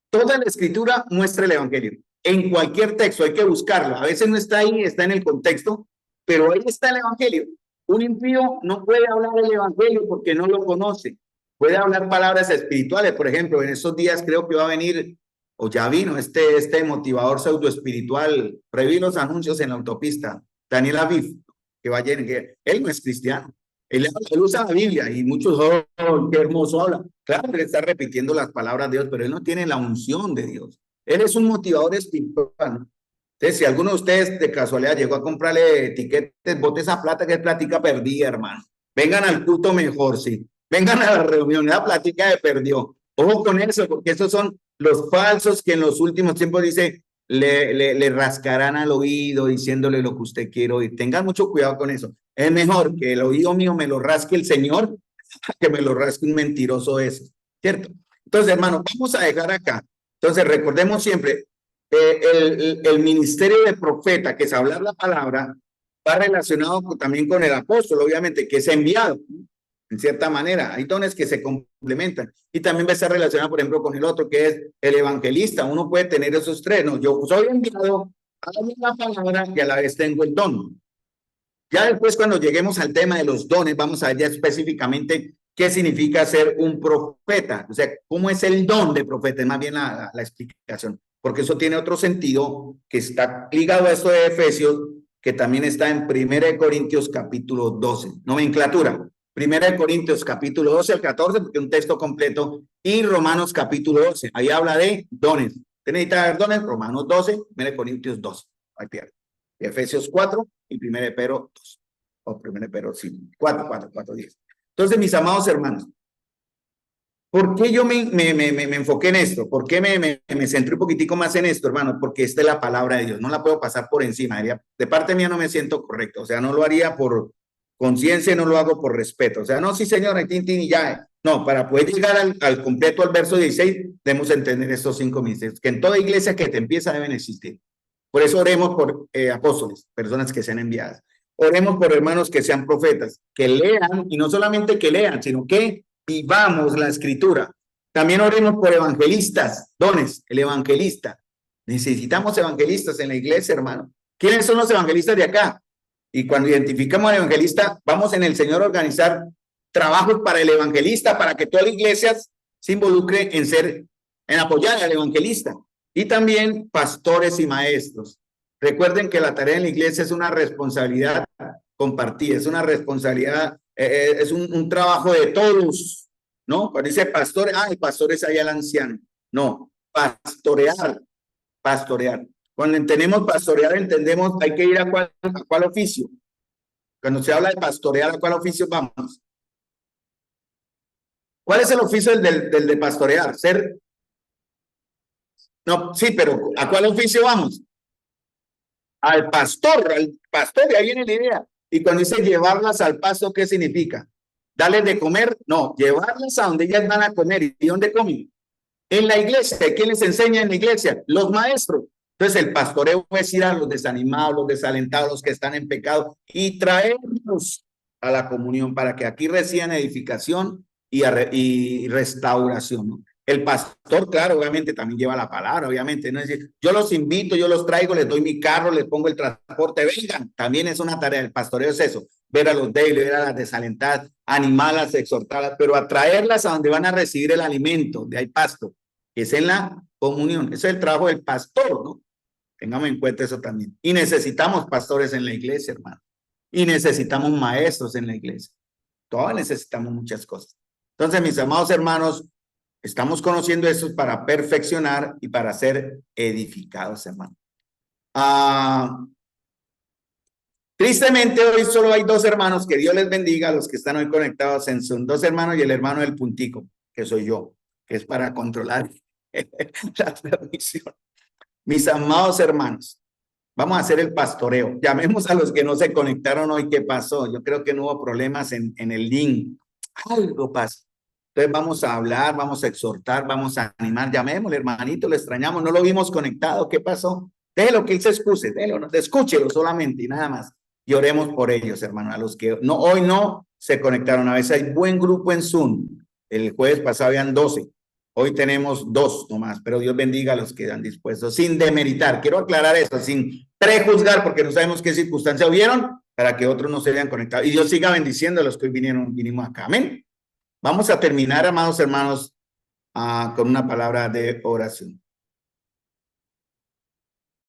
Toda la Escritura muestra el Evangelio. En cualquier texto hay que buscarlo. A veces no está ahí, está en el contexto, pero ahí está el Evangelio. Un impío no puede hablar del Evangelio porque no lo conoce. Puede hablar palabras espirituales, por ejemplo, en estos días creo que va a venir, o ya vino, este motivador pseudoespiritual, preví los anuncios en la autopista, Daniel Aviv, que va a llegar, que él no es cristiano, él usa la Biblia y muchos, oh, qué hermoso habla. Claro que está repitiendo las palabras de Dios, pero él no tiene la unción de Dios. Él es un motivador espiritual, ¿no? Entonces, si alguno de ustedes de casualidad llegó a comprarle etiquetes, bote esa plata que es plática perdida, hermano. Vengan al culto mejor, sí. Vengan a la reunión, la plática de perdió. Ojo con eso, porque esos son los falsos que en los últimos tiempos dice, le rascarán al oído diciéndole lo que usted quiere oír. Tengan mucho cuidado con eso. Es mejor que el oído mío me lo rasque el Señor que me lo rasque un mentiroso eso, ¿cierto? Entonces, hermano, vamos a dejar acá. Entonces, recordemos siempre, el ministerio de profeta, que es hablar la palabra, va relacionado también con el apóstol, obviamente, que es enviado, ¿no? En cierta manera. Hay dones que se complementan. Y también va a estar relacionado, por ejemplo, con el otro, que es el evangelista. Uno puede tener esos tres, ¿no? Yo soy enviado a la palabra y a la vez tengo el don. Ya después, cuando lleguemos al tema de los dones, vamos a ver ya específicamente qué significa ser un profeta. O sea, cómo es el don de profeta, es más bien la explicación. Porque eso tiene otro sentido que está ligado a esto de Efesios, que también está en 1 Corintios capítulo 12. Nomenclatura. 1 Corintios capítulo 12 al 14, porque es un texto completo, y Romanos capítulo 12. Ahí habla de dones. ¿Usted necesita ver dones? Romanos 12, 1 Corintios 12. Ahí pierde. Efesios 4 y 1 Pedro 2. O 1 Pedro 5. 4, 10. Entonces, mis amados hermanos, ¿por qué yo me enfoqué en esto? ¿Por qué me centré un poquitico más en esto, hermano? Porque esta es la palabra de Dios. No la puedo pasar por encima. De parte mía no me siento correcto. O sea, no lo haría por conciencia, no lo hago por respeto. O sea, no, sí, señor, y ya. No, para poder llegar al completo, al verso 16, debemos entender estos 5 misterios, que en toda iglesia que te empieza deben existir. Por eso oremos por apóstoles, personas que sean enviadas. Oremos por hermanos que sean profetas, que lean, y no solamente que lean, sino que vivamos la escritura. También oremos por evangelistas, dones, el evangelista. Necesitamos evangelistas en la iglesia, hermano. ¿Quiénes son los evangelistas de acá? Y cuando identificamos al evangelista, vamos en el Señor a organizar trabajos para el evangelista, para que toda la iglesia se involucre en apoyar al evangelista. Y también pastores y maestros. Recuerden que la tarea en la iglesia es una responsabilidad compartida, es una responsabilidad, es un trabajo de todos, ¿no? Cuando dice pastores, el pastor es allá el anciano. No, pastorear. Cuando entendemos pastorear, entendemos, hay que ir a cuál oficio. Cuando se habla de pastorear, ¿a cuál oficio vamos? ¿Cuál es el oficio del de pastorear? No, sí, pero ¿a cuál oficio vamos? Al pastor, de ahí viene la idea. Y cuando dice llevarlas al pasto, ¿qué significa? ¿Darles de comer? No, llevarlas a donde ellas van a comer. ¿Y dónde comen? En la iglesia. ¿Quién les enseña en la iglesia? Los maestros. Entonces el pastoreo es ir a los desanimados, los desalentados, los que están en pecado y traerlos a la comunión para que aquí reciban edificación y restauración, ¿no? El pastor, claro, obviamente también lleva la palabra, obviamente, no es decir, yo los invito, yo los traigo, les doy mi carro, les pongo el transporte, vengan, también es una tarea, el pastoreo es eso, ver a los débiles, ver a las desalentadas, animarlas, exhortarlas, pero atraerlas a donde van a recibir el alimento, de ahí pasto, que es en la comunión, eso es el trabajo del pastor, ¿no? Tengamos en cuenta eso también. Y necesitamos pastores en la iglesia, hermano. Y necesitamos maestros en la iglesia. Todos necesitamos muchas cosas. Entonces, mis amados hermanos, estamos conociendo eso para perfeccionar y para ser edificados, hermano. Tristemente, hoy solo hay 2 hermanos, que Dios les bendiga a los que están hoy conectados en Zoom. 2 hermanos y el hermano del puntico, que soy yo, que es para controlar la transmisión. Mis amados hermanos, vamos a hacer el pastoreo. Llamemos a los que no se conectaron hoy. ¿Qué pasó? Yo creo que no hubo problemas en el link. Algo pasó. Entonces vamos a hablar, vamos a exhortar, vamos a animar. Llamémosle, hermanito, lo extrañamos, no lo vimos conectado. ¿Qué pasó? Déjelo que él se excuse, déjelo, escúchelo solamente y nada más. Y oremos por ellos, hermano, a los que no, hoy no se conectaron. A veces hay buen grupo en Zoom. El jueves pasado habían 12. Hoy tenemos 2 nomás, pero Dios bendiga a los que han dispuesto, sin demeritar. Quiero aclarar eso, sin prejuzgar, porque no sabemos qué circunstancias hubieron, para que otros no se vean conectados. Y Dios siga bendiciendo a los que hoy vinimos acá. Amén. Vamos a terminar, amados hermanos, con una palabra de oración.